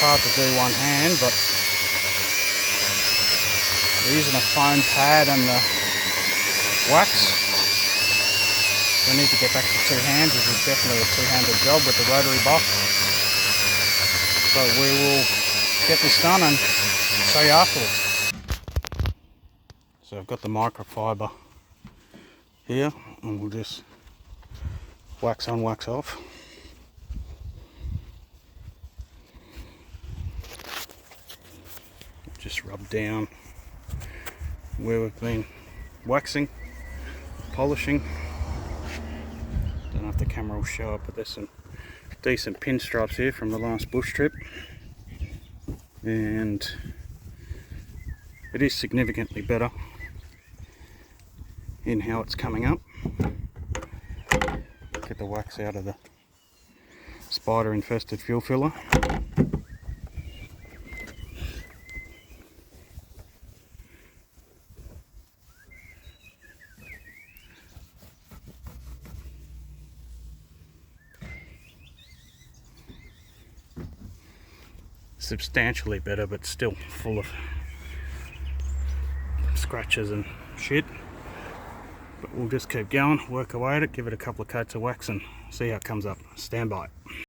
hard to do one hand, but using a foam pad and the wax, we need to get back to two hands. This is definitely a two-handed job with the rotary buff. So we will get this done and show you afterwards. So I've got the microfiber here, and we'll just wax on, wax off. Just rub down where we've been waxing, polishing. Don't know if the camera will show up, but there's some decent pinstripes here from the last bush trip, and it is significantly better in how it's coming up. Get the wax out of the spider infested fuel filler. Substantially better, but still full of scratches and shit. But we'll just keep going, work away at it, give it a couple of coats of wax and see how it comes up. Stand by.